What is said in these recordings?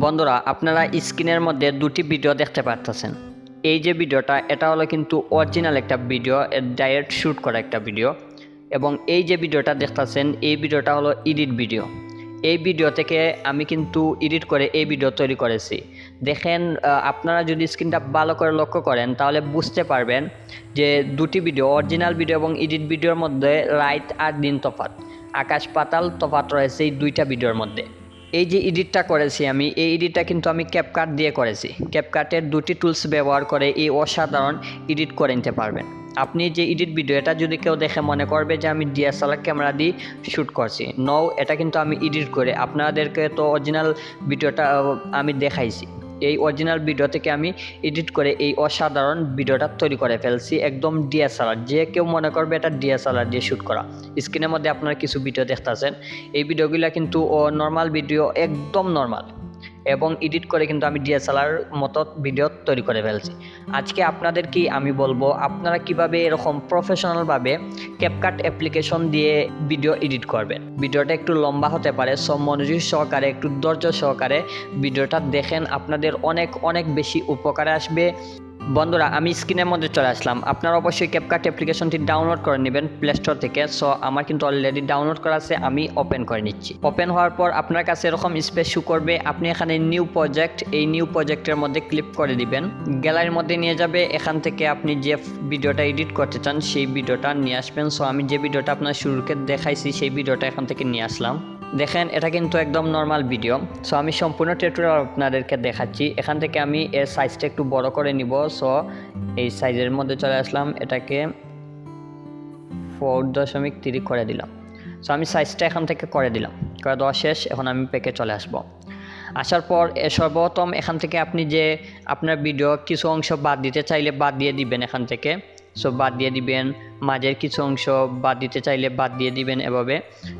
বন্ধুরা আপনারা স্ক্রিনের মধ্যে দুটি ভিডিও দেখতে পাচ্ছেন। এই যে ভিডিওটা এটা হলো কিন্তু অরিজিনাল একটা ভিডিও, ডাইরেক্ট শ্যুট করা একটা ভিডিও। এবং এই যে ভিডিওটা দেখতেছেন এই ভিডিওটা হলো এডিট ভিডিও। এই ভিডিও থেকে আমি কিন্তু এডিট করে এই ভিডিও তৈরি করেছি। দেখেন আপনারা যদি স্ক্রিনটা ভালো করে লক্ষ্য করেন তাহলে বুঝতে পারবেন যে দুটি ভিডিও, অরিজিনাল ভিডিও এবং এডিট ভিডিওর মধ্যে রাত আর দিন তফাৎ, আকাশ পাতাল তফাৎ রয়েছে এই দুইটা ভিডিওর মধ্যে। এই যে এডিটটা করেছি আমি, এই এডিটটা কিন্তু আমি CupCut দিয়ে করেছি। CupCut-এর দুটি টুলস ব্যবহার করে এই অসাধারণ এডিট করে নিতে পারবেন। আপনি যে এডিট ভিডিও এটা যদি কেউ দেখে মনে করবে যে আমি DSLR ক্যামেরা দিয়ে শ্যুট করছি, নো, এটা কিন্তু আমি এডিট করে আপনাদেরকে তো অরিজিনাল ভিডিওটা আমি দেখাইছি। এই অরিজিনাল ভিডিও থেকে আমি এডিট করে এই অসাধারণ ভিডিওটা তৈরি করে ফেলছি, একদম DSLR। যে কেউ মনে করবে এটা DSLR দিয়ে শ্যুট করা। স্ক্রিনের মধ্যে আপনারা কিছু ভিডিও দেখতেছেন, এই ভিডিওগুলো কিন্তু নর্মাল ভিডিও, একদম নর্মাল, এবং এডিট করে কিন্তু আমি DSLR মতো ভিডিও তৈরি করে ফেলছি। আজকে আপনাদেরকে আমি বলবো আপনারা কিভাবে এরকম প্রফেশনালভাবে CupCut অ্যাপ্লিকেশন দিয়ে ভিডিও এডিট করবেন। ভিডিওটা একটু লম্বা হতে পারে, সব মনোযোগ সহকারে, একটু ধৈর্য সহকারে ভিডিওটা দেখেন, আপনাদের অনেক অনেক বেশি উপকারে আসবে। বন্ধুরা আমি স্ক্রিনের মধ্যে চলে আসলাম। আপনারা অবশ্যই CupCut অ্যাপ্লিকেশনটি ডাউনলোড করে নেবেন প্লে স্টোর থেকে। সো আমার কিন্তু অলরেডি ডাউনলোড করা আছে, আমি ওপেন করে নিচ্ছি। ওপেন হওয়ার পর আপনার কাছে এরকম স্পেস শো করবে, আপনি এখানে নিউ প্রজেক্ট, এই নিউ প্রজেক্টের মধ্যে ক্লিক করে দিবেন। গ্যালারির মধ্যে নিয়ে যাবে, এখান থেকে আপনি যে ভিডিওটা এডিট করতে চান সেই ভিডিওটা নিয়ে আসবেন। সো আমি যে ভিডিওটা আপনার শুরুকে দেখাইছি সেই ভিডিওটা এখান থেকে নিয়ে আসলাম। দেখেন এটা কিন্তু একদম নর্মাল ভিডিও। সো আমি সম্পূর্ণ টিউটোরিয়াল আপনাদেরকে দেখাচ্ছি। এখান থেকে আমি এর সাইজটা একটু বড় করে নিব। সো এই সাইজের মধ্যে চলে আসলাম, এটাকে 4.3 করে দিলাম। সো আমি সাইজটা এখান থেকে করে দিলাম, করে দেওয়া শেষ। এখন আমি প্যাকে চলে আসব। আসার পর সর্বপ্রথম এখান থেকে আপনি যে আপনার ভিডিও কিছু অংশ বাদ দিতে চাইলে বাদ দিয়ে দিবেন এখান থেকে। সো বাদ দিয়ে দিবেন, মাঝের কিছু অংশ বাদ দিতে চাইলে বাদ দিয়ে দিবেন এভাবে।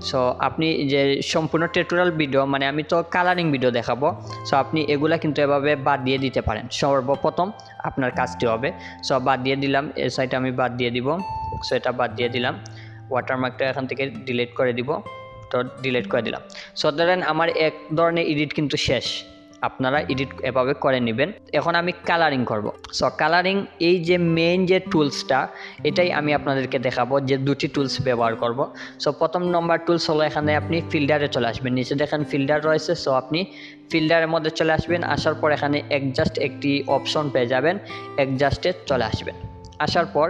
সো আপনি যে সম্পূর্ণ টিউটোরিয়াল ভিডিও, মানে আমি তো কালারিং ভিডিও দেখাবো, সো আপনি এগুলা কিন্তু এভাবে বাদ দিয়ে দিতে পারেন। সর্বপ্রথম আপনার কাজটি হবে, সো বাদ দিয়ে দিলাম, এই সাইডে আমি বাদ দিয়ে দিব। সো এটা বাদ দিয়ে দিলাম, ওয়াটারমার্কটা এখান থেকে ডিলিট করে দিব। তো ডিলিট করে দিলাম। সো ধরেন আমার এক ধরনের এডিট কিন্তু শেষ, আপনারা এডিট এভাবে করে নেবেন। এখন আমি কালারিং করব। সো কালারিং, এই যে মেইন যে টুলসটা, এটাই আমি আপনাদেরকে দেখাবো যে দুটি টুলস ব্যবহার করব। সো প্রথম নম্বর টুলস হলো এখানে আপনি ফিল্টারে চলে আসবেন, নিচে দেখেন ফিল্টার রয়েছে। সো আপনি ফিল্টারের মধ্যে চলে আসবেন, আসার পর এখানে অ্যাডজাস্ট একটি অপশন পেয়ে যাবেন, অ্যাডজাস্টে চলে আসবেন। আসার পর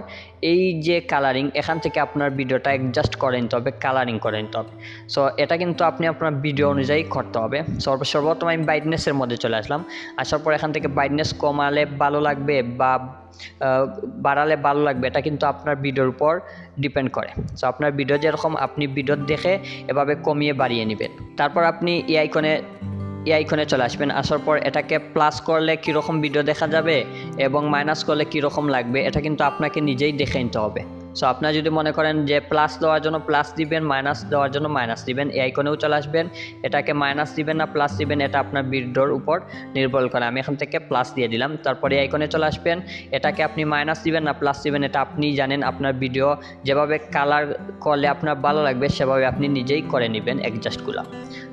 এই যে কালারিং, এখান থেকে আপনার ভিডিওটা অ্যাডজাস্ট করে নিতে হবে, কালারিং করে নিতে হবে। সো এটা কিন্তু আপনি আপনার ভিডিও অনুযায়ী করতে হবে। সর্বপ্রথম আমি ব্রাইটনেসের মধ্যে চলে আসলাম। আসার পর এখান থেকে ব্রাইটনেস কমালে ভালো লাগবে বা বাড়ালে ভালো লাগবে, এটা কিন্তু আপনার ভিডিওর উপর ডিপেন্ড করে। সো আপনার ভিডিও যেরকম, আপনি ভিডিও দেখে এভাবে কমিয়ে বাড়িয়ে নেবেন। তারপর আপনি এই আইকনে চলে আসবেন। আসার পর এটাকে প্লাস করলে কীরকম ভিডিও দেখা যাবে এবং মাইনাস করলে কীরকম লাগবে, এটা কিন্তু আপনাকে নিজেই দেখে নিতে হবে। সো আপনারা যদি মনে করেন যে প্লাস দেওয়ার জন্য প্লাস দিবেন, মাইনাস দেওয়ার জন্য মাইনাস দিবেন, এই আইকনেও চলে আসবেন। এটাকে মাইনাস দিবেন না প্লাস দিবেন, এটা আপনার ভিডিওর উপর নির্ভর করে। আমি এখান থেকে প্লাস দিয়ে দিলাম। তারপরে এই আইকনে চলে আসবেন, এটাকে আপনি মাইনাস দিবেন না প্লাস দিবেন, এটা আপনি জানেন। আপনার ভিডিও যেভাবে কালার করলে আপনার ভালো লাগবে সেভাবে আপনি নিজেই করে নেবেন অ্যাডজাস্টগুলো।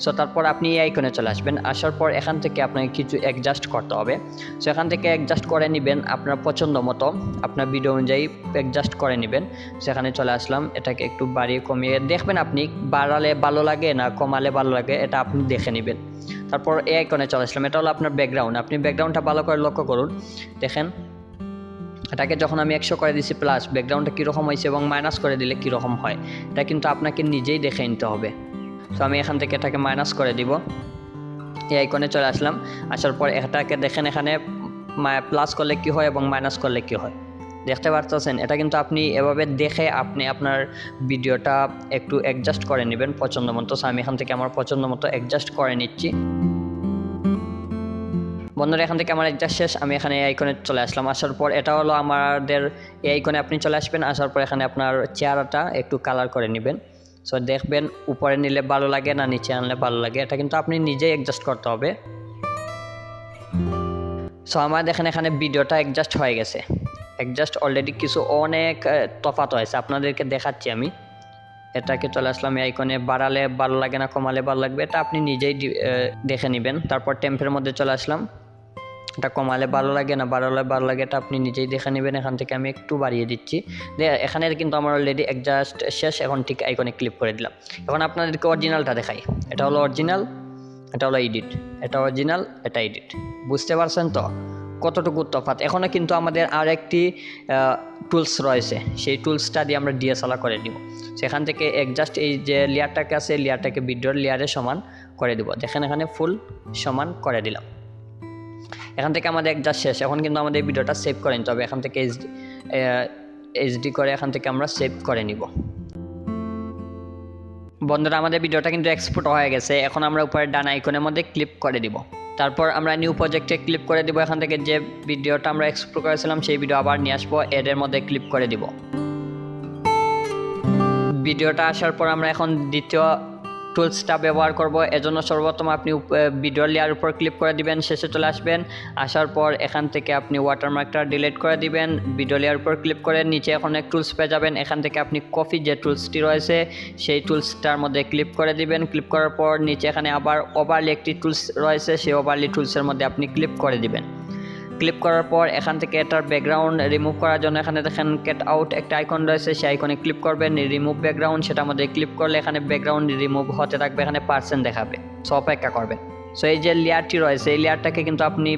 সো তারপর আপনি এই আইকনে চলে আসবেন। আসার পর এখান থেকে আপনাকে কিছু অ্যাডজাস্ট করতে হবে। সো এখান থেকে অ্যাডজাস্ট করে নেবেন আপনার পছন্দ মতো, আপনার ভিডিও অনুযায়ী অ্যাডজাস্ট করে নেবেন। সেখানে চলে আসলাম, এটাকে একটু বাড়িয়ে কমিয়ে দেখবেন, আপনি বাড়ালে ভালো লাগে না কমালে ভালো লাগে এটা আপনি দেখে নেবেন। তারপর এই আইকনে চলে আসলাম, এটা হলো আপনার ব্যাকগ্রাউন্ড। আপনি ব্যাকগ্রাউন্ডটা ভালো করে লক্ষ্য করুন, দেখেন এটাকে যখন আমি 100 করে দিছি প্লাস, ব্যাকগ্রাউন্ডটা কীরকম হয়েছে এবং মাইনাস করে দিলে কীরকম হয়, এটা কিন্তু আপনাকে নিজেই দেখে নিতে হবে। তো আমি এখান থেকে এটাকে মাইনাস করে দিব। এই আইকনে চলে আসলাম। আসার পর এটাকে দেখেন এখানে প্লাস করলে কি হয় এবং মাইনাস করলে কি হয় দেখতে পারতেছেন। এটা কিন্তু আপনি এভাবে দেখে আপনি আপনার ভিডিওটা একটু অ্যাডজাস্ট করে নেবেন পছন্দ মতো। সো আমি এখান থেকে আমার পছন্দ মতো অ্যাডজাস্ট করে নিচ্ছি। বন্ধুরা এখান থেকে আমার অ্যাডজাস্ট শেষ, আমি এখানে এই আইকনে চলে আসলাম। আসার পর এটা হলো আমাদের এই আইকনে আপনি চলে আসবেন। আসার পর এখানে আপনার চেহারাটা একটু কালার করে নেবেন। সো দেখবেন উপরে নিলে ভালো লাগে না নিচে আনলে ভালো লাগে, এটা কিন্তু আপনি নিজেই অ্যাডজাস্ট করতে হবে। সো আমার দেখেন এখানে ভিডিওটা অ্যাডজাস্ট হয়ে গেছে, অ্যাডজাস্ট অলরেডি কিছু অনেক তফাৎ হয়েছে, আপনাদেরকে দেখাচ্ছি আমি। এটাকে চলে আসলাম এই আইকনে। বাড়ালে ভালো লাগে না কমালে ভালো লাগবে এটা আপনি নিজেই দেখে নেবেন। তারপর টেম্পের মধ্যে চলে আসলাম, এটা কমালে ভালো লাগে না বাড়ালে ভালো লাগে এটা আপনি নিজেই দেখে নেবেন। এখান থেকে আমি একটু বাড়িয়ে দিচ্ছি। এখানে কিন্তু আমার অলরেডি অ্যাডজাস্ট শেষ। এখন ঠিক আইকনে ক্লিক করে দিলাম। এখন আপনাদেরকে অরিজিনালটা দেখাই। এটা হলো অরিজিনাল, এটা হলো এডিট, এটা অরিজিনাল, এটা এডিট। বুঝতে পারছেন তো কতটুকু তফাৎ? এখনও কিন্তু আমাদের আর একটি টুলস রয়েছে, সেই টুলসটা দিয়ে আমরা ডিএসএলআর করে দিব। সেখান থেকে অ্যাডজাস্ট এই যে লেয়ারটাকে আছে লেয়ারটাকে ভিডিওর লেয়ারে সমান করে দিব। দেখেন এখানে ফুল সমান করে দিলাম। এখান থেকে আমাদের অ্যাডজাস্ট শেষ। এখন কিন্তু আমাদের ভিডিওটা সেভ করে নিতে হবে। এখান থেকে এইচডি করে এখান থেকে আমরা সেভ করে নিব। বন্ধুরা আমাদের ভিডিওটা কিন্তু এক্সপোর্ট হয়ে গেছে। এখন আমরা উপরে ডান আইকনের মধ্যে ক্লিক করে দিব। তারপর আমরা নিউ প্রজেক্টে ক্লিক করে দিব। এখান থেকে যে ভিডিওটা আমরা এক্সপোর্ট করেছিলাম সেই ভিডিও আবার নিয়ে আসবো, এর মধ্যে ক্লিক করে দিব। ভিডিওটা আসার পর আমরা এখন দ্বিতীয় টুলসটা ব্যবহার করব। এজন্য সর্বপ্রথম আপনি ভিডিও লেয়ার উপর ক্লিক করে দিবেন, শেষে চলে আসবেন। আসার পর এখান থেকে আপনি ওয়াটারমার্কটা ডিলিট করে দিবেন। ভিডিও লেয়ার উপর ক্লিক করে নিচে এখন এক টুলস পেয়ে যাবেন। এখান থেকে আপনি কপি যে টুলসটি রয়েছে সেই টুলসটার মধ্যে ক্লিক করে দিবেন। ক্লিক করার পর নিচে এখানে আবার ওভারলি একটি টুলস রয়েছে, সেই ওভারলি টুলসের মধ্যে আপনি ক্লিক করে দিবেন। ক্লিক করার পর এখান থেকে এটার ব্যাকগ্রাউন্ড রিমুভ করার জন্য এখানে দেখেন গেট আউট একটা আইকন রয়েছে, সেই আইকনে ক্লিক করবেন। রিমুভ ব্যাকগ্রাউন্ড সেটার মধ্যে ক্লিক করলে এখানে ব্যাকগ্রাউন্ড রিমুভ হতে থাকবে, এখানে পার্সেন্ট দেখাবে। সো অপেক্ষা করবেন। সো এই যে লেয়ারটি রয়েছে এই লেয়ারটাকে কিন্তু আপনি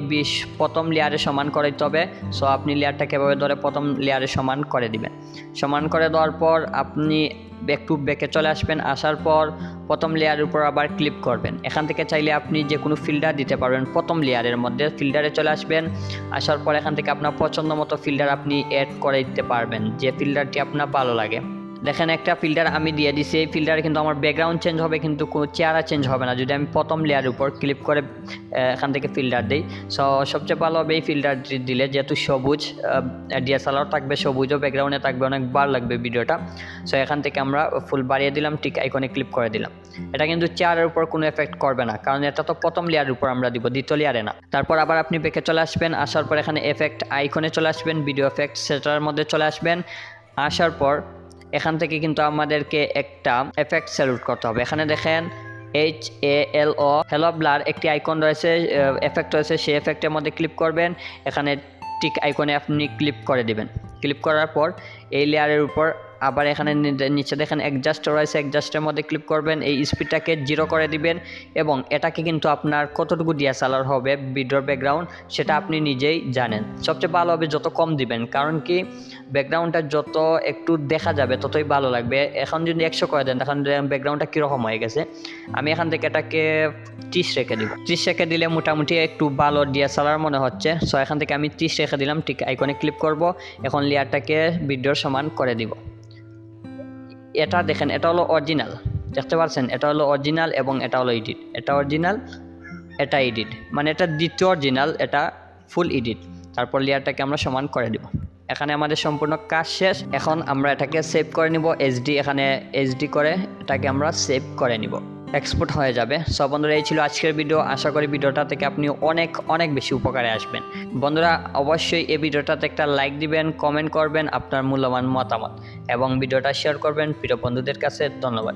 প্রথম লেয়ারে সমান করে দিতে হবে। সো আপনি লেয়ারটাকে এভাবে ধরে প্রথম লেয়ারে সমান করে দিবেন। সমান করে দেওয়ার পর আপনি একটু ব্যাকে চলে আসবেন। আসার পর প্রথম লেয়ারের উপর আবার ক্লিক করবেন। এখান থেকে চাইলে আপনি যে কোনো ফিল্টার দিতে পারবেন। প্রথম লেয়ারের মধ্যে ফিল্টারে চলে আসবেন। আসার পর এখান থেকে আপনার পছন্দ মতো ফিল্টার আপনি অ্যাড করে দিতে পারবেন, যে ফিল্টারটি আপনার ভালো লাগে। দেখেন একটা ফিল্টার আমি দিয়ে দিছি, এই ফিল্টারে কিন্তু আমার ব্যাকগ্রাউন্ড চেঞ্জ হবে কিন্তু কোনো চেহারা চেঞ্জ হবে না যদি আমি প্রথম লেয়ারের উপর ক্লিক করে এখান থেকে ফিল্টার দিই। সো সবচেয়ে ভালো হবে এই ফিল্টারটি দিলে, যেহেতু সবুজ ডিএসএলআর থাকবে, সবুজও ব্যাকগ্রাউন্ডে থাকবে, অনেক ভালো লাগবে ভিডিওটা। সো এখান থেকে আমরা ফুল বাড়িয়ে দিলাম, ঠিক আইকনে ক্লিক করে দিলাম। এটা কিন্তু চেহারার উপর কোনো এফেক্ট করবে না, কারণ এটা তো প্রথম লেয়ারের উপর আমরা দিব, দ্বিতীয় লেয়ারে না। তারপর আবার আপনি ব্যাকে চলে আসবেন। আসার পর এখানে এফেক্ট আইকনে চলে আসবেন, ভিডিও এফেক্ট সেটার মধ্যে চলে আসবেন। আসার পর এখান থেকে কিন্তু আমাদেরকে একটা এফেক্ট সিলেক্ট করতে হবে। এখানে দেখেন HALO হ্যালো ব্লার একটি আইকন রয়েছে, এফেক্ট রয়েছে, সেই এফেক্টের মধ্যে ক্লিক করবেন। এখানে টিক আইকনে আপনি ক্লিক করে দিবেন। ক্লিক করার পর এই লেয়ারের উপর আবার এখানে নিচে দেখেন অ্যাডজাস্ট রয়েছে, অ্যাডজাস্টের মধ্যে ক্লিক করবেন। এই স্পিডটাকে 0 করে দিবেন এবং এটাকে কিন্তু আপনার কতটুকু ডিএসএলআর হবে ভিডিওর ব্যাকগ্রাউন্ড সেটা আপনি নিজেই জানেন। সবচেয়ে ভালো হবে যত কম দিবেন, কারণ কি ব্যাকগ্রাউন্ডটা যত একটু দেখা যাবে ততই ভালো লাগবে। এখন যদি 100 করে দেন তখন ব্যাকগ্রাউন্ডটা কীরকম হয়ে গেছে। আমি এখান থেকে এটাকে 30 রেখে দিব। 30 রেখে দিলে মোটামুটি একটু ভালো ডিএসএলআর মনে হচ্ছে। সো এখান থেকে আমি 30 রেখে দিলাম, ঠিক আইকনে ক্লিক করব। এখন লেয়ারটাকে ভিডিওর সমান করে দিব। এটা দেখেন এটা হলো অরিজিনাল, দেখতে পাচ্ছেন এটা হলো অরিজিনাল এবং এটা হলো এডিট। এটা অরিজিনাল, এটা এডিট, মানে এটা দ্বিতীয় অরিজিনাল, এটা ফুল এডিট। তারপর লেয়ারটাকে আমরা সমান করে দিব। এখানে আমাদের সম্পূর্ণ কাজ শেষ। এখন আমরা এটাকে সেভ করে নিব এইচডি, এখানে এইচডি করে এটাকে আমরা সেভ করে নিব, এক্সপোর্ট হয়ে যাবে। সব বন্ধুরা এই ছিল আজকের ভিডিও। আশা করি ভিডিওটা থেকে আপনি অনেক বেশি উপকারে আসবেন। বন্ধুরা অবশ্যই এই ভিডিওটাতে একটা লাইক দিবেন, কমেন্ট করবেন আপনার মূল্যবান মতামত এবং ভিডিওটা শেয়ার করবেন প্রিয় বন্ধুদের কাছে। ধন্যবাদ।